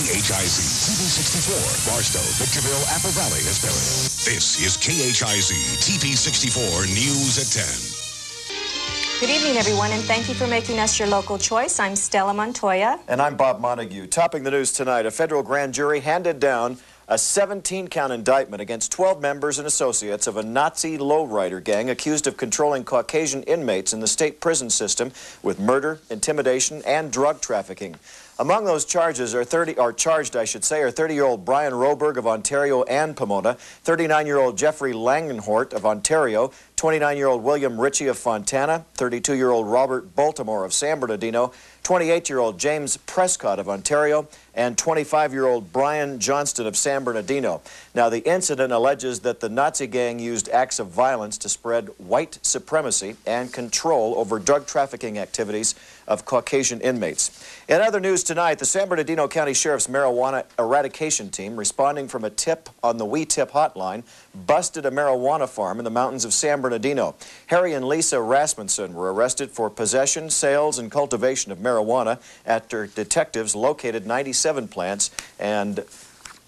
KHIZ, TV64, Barstow, Victorville, Apple Valley, Hesperia. This is KHIZ, TV64 News at 10. Good evening, everyone, and thank you for making us your local choice. I'm Stella Montoya. And I'm Bob Montague. Topping the news tonight, a federal grand jury handed down a 17-count indictment against 12 members and associates of a Nazi lowrider gang accused of controlling Caucasian inmates in the state prison system with murder, intimidation, and drug trafficking. Among those charges are 30-year-old Brian Roberg of Ontario and Pomona, 39-year-old Jeffrey Langenhort of Ontario, 29-year-old William Ritchie of Fontana, 32-year-old Robert Baltimore of San Bernardino, 28-year-old James Prescott of Ontario, and 25-year-old Brian Johnston of San Bernardino. Now, the incident alleges that the Nazi gang used acts of violence to spread white supremacy and control over drug trafficking activities of Caucasian inmates. In other news tonight, the San Bernardino County Sheriff's Marijuana Eradication Team, responding from a tip on the We Tip hotline, busted a marijuana farm in the mountains of San Bernardino. Harry and Lisa Rasmussen were arrested for possession, sales, and cultivation of marijuana after detectives located 97 plants and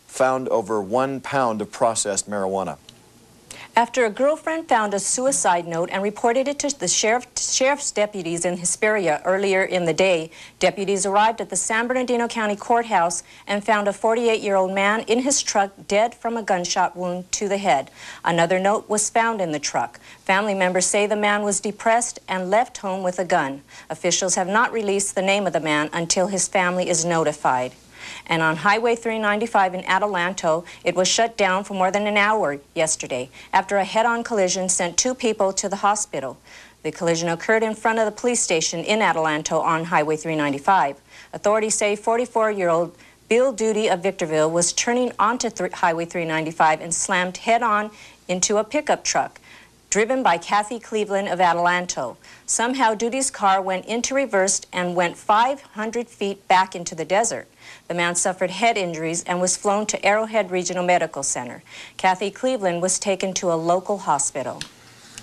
found over 1 pound of processed marijuana. After a girlfriend found a suicide note and reported it to the sheriff's deputies in Hesperia earlier in the day, deputies arrived at the San Bernardino County Courthouse and found a 48-year-old man in his truck dead from a gunshot wound to the head. Another note was found in the truck. Family members say the man was depressed and left home with a gun. Officials have not released the name of the man until his family is notified. And on Highway 395 in Adelanto, it was shut down for more than an hour yesterday after a head-on collision sent 2 people to the hospital. The collision occurred in front of the police station in Adelanto on Highway 395. Authorities say 44-year-old Bill Duty of Victorville was turning onto Highway 395 and slammed head-on into a pickup truck driven by Kathy Cleveland of Adelanto. Somehow, Duty's car went into reverse and went 500 feet back into the desert. The man suffered head injuries and was flown to Arrowhead Regional Medical Center. Kathy Cleveland was taken to a local hospital.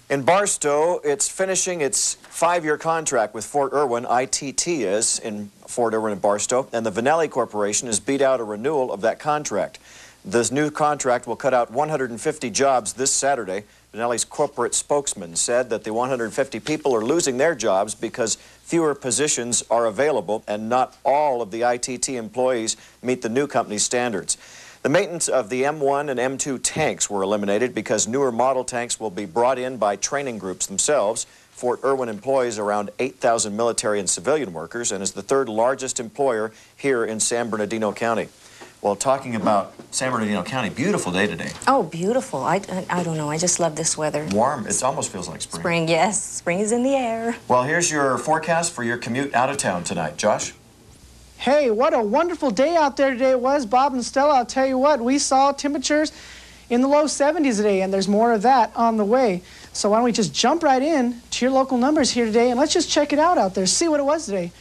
In Barstow, it's finishing its 5-year contract with Fort Irwin. ITT is in Fort Irwin and Barstow, and the Vanelli Corporation has beat out a renewal of that contract. This new contract will cut out 150 jobs this Saturday. Vanelli's corporate spokesman said that the 150 people are losing their jobs because fewer positions are available and not all of the ITT employees meet the new company's standards. The maintenance of the M1 and M2 tanks were eliminated because newer model tanks will be brought in by training groups themselves. Fort Irwin employs around 8,000 military and civilian workers and is the 3rd largest employer here in San Bernardino County. Well, talking about San Bernardino County, beautiful day today. Oh, beautiful. I don't know. I just love this weather. Warm. It almost feels like spring. Spring, yes. Spring is in the air. Well, here's your forecast for your commute out of town tonight. Josh? Hey, what a wonderful day out there today it was, Bob and Stella. I'll tell you what, we saw temperatures in the low 70s today, and there's more of that on the way. So why don't we just jump right in to your local numbers here today, and let's just check it out there, see what it was today.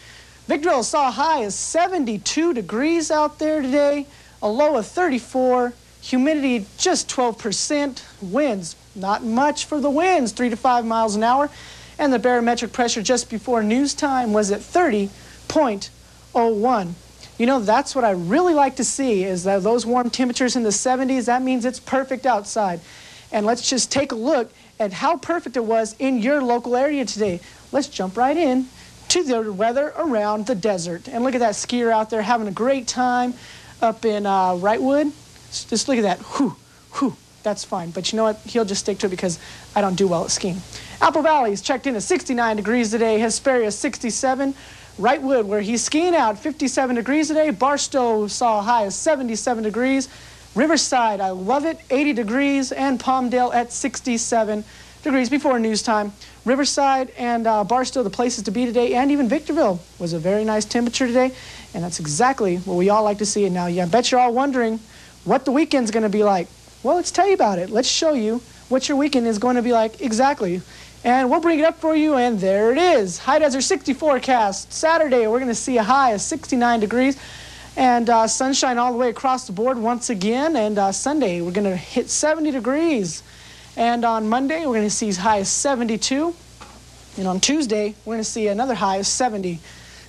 Victorville saw a high of 72 degrees out there today, a low of 34, humidity just 12%, winds not much for the winds, 3 to 5 miles an hour, and the barometric pressure just before news time was at 30.01. You know, that's what I really like to see is that those warm temperatures in the 70s, that means it's perfect outside. And let's just take a look at how perfect it was in your local area today. Let's jump right in to the weather around the desert. And look at that skier out there having a great time up in Wrightwood. Just look at that. Whew, whew, that's fine. But you know what? He'll just stick to it because I don't do well at skiing. Apple Valley is checked in at 69 degrees today. Hesperia 67. Wrightwood, where he's skiing out, 57 degrees today. Barstow saw a high of 77 degrees. Riverside, I love it, 80 degrees. And Palmdale at 67 degrees before news time. Riverside and Barstow, the places to be today, and even Victorville was a very nice temperature today, and that's exactly what we all like to see. And now, I bet you're all wondering what the weekend's going to be like. Well, let's tell you about it. Let's show you what your weekend is going to be like exactly. And we'll bring it up for you, and there it is. High Desert 60 forecast. Saturday, we're going to see a high of 69 degrees, and sunshine all the way across the board once again. And Sunday, we're going to hit 70 degrees. And on Monday, we're going to see as high as 72. And on Tuesday, we're going to see another high of 70.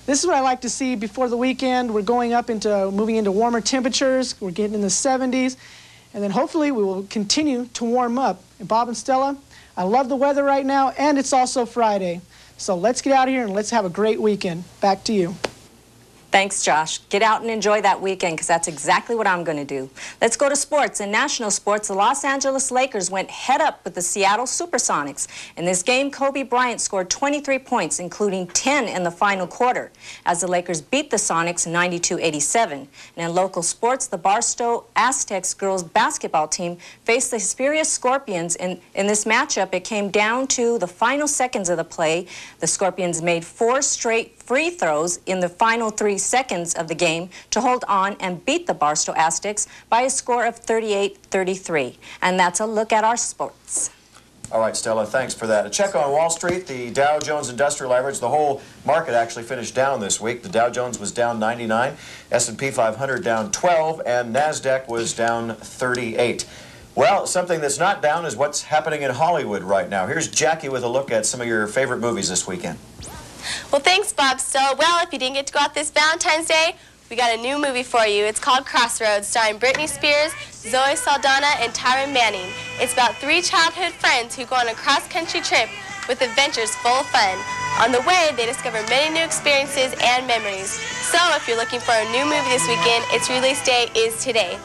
This is what I like to see before the weekend. We're moving into warmer temperatures. We're getting in the 70s. And then hopefully we will continue to warm up. And Bob and Stella, I love the weather right now, and it's also Friday. So let's get out of here and let's have a great weekend. Back to you. Thanks, Josh. Get out and enjoy that weekend, because that's exactly what I'm going to do. Let's go to sports. In national sports, the Los Angeles Lakers went head-up with the Seattle Supersonics. In this game, Kobe Bryant scored 23 points, including 10 in the final quarter, as the Lakers beat the Sonics 92-87. And in local sports, the Barstow Aztecs girls basketball team faced the Hesperia Scorpions. In this matchup, it came down to the final seconds of the play. The Scorpions made 4 straight free throws in the final 3 seconds of the game to hold on and beat the Barstow Aztecs by a score of 38-33. And that's a look at our sports. All right, Stella, thanks for that. A check on Wall Street, the Dow Jones Industrial Average, the whole market actually finished down this week. The Dow Jones was down 99, S&P 500 down 12, and NASDAQ was down 38. Well, something that's not down is what's happening in Hollywood right now. Here's Jackie with a look at some of your favorite movies this weekend. Well, thanks, Bob. Stella. Well, if you didn't get to go out this Valentine's Day, we got a new movie for you. It's called Crossroads, starring Britney Spears, Zoe Saldana, and Tyron Manning. It's about 3 childhood friends who go on a cross-country trip with adventures full of fun. On the way, they discover many new experiences and memories. So, if you're looking for a new movie this weekend, its release date is today.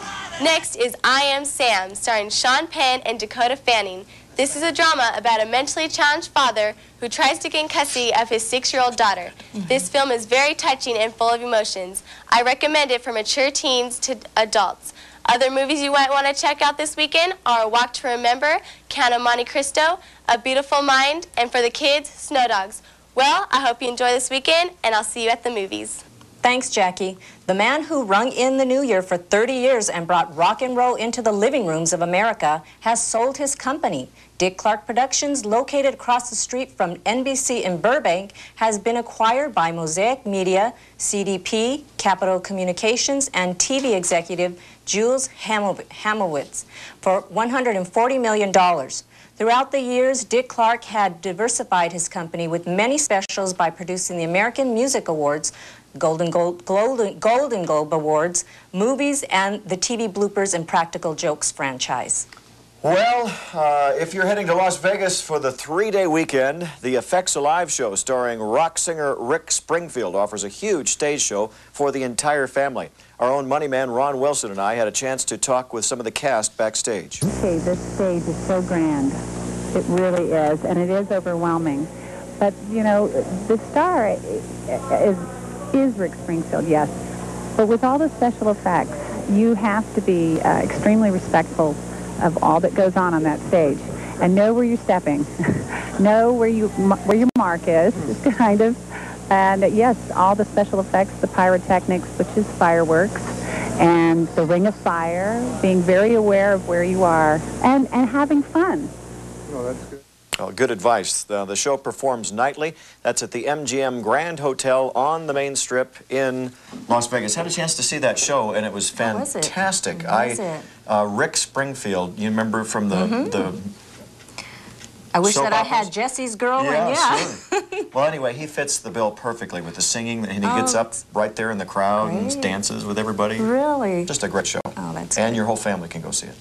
Next is I Am Sam, starring Sean Penn and Dakota Fanning. This is a drama about a mentally challenged father who tries to gain custody of his 6-year-old daughter. This film is very touching and full of emotions. I recommend it for mature teens to adults. Other movies you might want to check out this weekend are A Walk to Remember, Count of Monte Cristo, A Beautiful Mind, and for the kids, Snow Dogs. Well, I hope you enjoy this weekend, and I'll see you at the movies. Thanks, Jackie. The man who rung in the new year for 30 years and brought rock and roll into the living rooms of America has sold his company. Dick Clark Productions, located across the street from NBC in Burbank, has been acquired by Mosaic Media, CDP, Capitol Communications, and TV executive Jules Hamowitz for $140 million. Throughout the years, Dick Clark had diversified his company with many specials by producing the American Music Awards, Golden Globe Awards, movies, and the TV bloopers and practical jokes franchise. Well, if you're heading to Las Vegas for the 3-day weekend, the Effects Alive show starring rock singer Rick Springfield offers a huge stage show for the entire family. Our own money man Ron Wilson and I had a chance to talk with some of the cast backstage. Okay, this stage is so grand. It really is, and it is overwhelming. But, you know, the star is Rick Springfield, yes. But with all the special effects, you have to be extremely respectful of all that goes on that stage, and know where you're stepping, know where your mark is, kind of. And yes, all the special effects, the pyrotechnics, which is fireworks, and the ring of fire, being very aware of where you are, and having fun. Oh, that's good. Oh, good advice. The show performs nightly. That's at the MGM Grand Hotel on the Main Strip in Las Vegas. Had a chance to see that show, and it was fantastic. Rick Springfield, you remember from the I wish soap that I operas? had Jesse's girl. Sure. Well, anyway, he fits the bill perfectly with the singing, and he gets up right there in the crowd and dances with everybody. Really? Just a great show. Oh, that's And good. your whole family can go see it.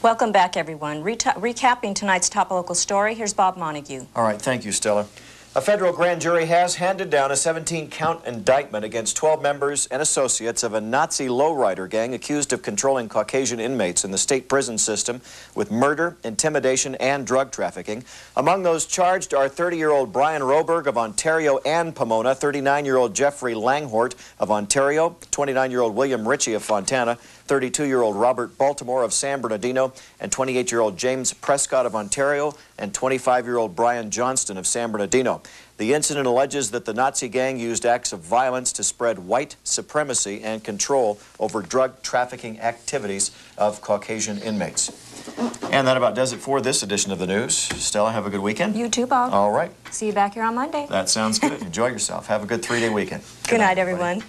Welcome back, everyone. Recapping tonight's top local story, here's Bob Montague. All right, thank you, Stella. A federal grand jury has handed down a 17-count indictment against 12 members and associates of a Nazi lowrider gang accused of controlling Caucasian inmates in the state prison system with murder, intimidation, and drug trafficking. Among those charged are 30-year-old Brian Roberg of Ontario and Pomona, 39-year-old Jeffrey Langhort of Ontario, 29-year-old William Ritchie of Fontana, 32-year-old Robert Baltimore of San Bernardino, and 28-year-old James Prescott of Ontario, and 25-year-old Brian Johnston of San Bernardino. The incident alleges that the Nazi gang used acts of violence to spread white supremacy and control over drug trafficking activities of Caucasian inmates. And that about does it for this edition of the news. Stella, have a good weekend. You too, Bob. All right. See you back here on Monday. That sounds good. Enjoy yourself. Have a good 3-day weekend. Good night, everyone.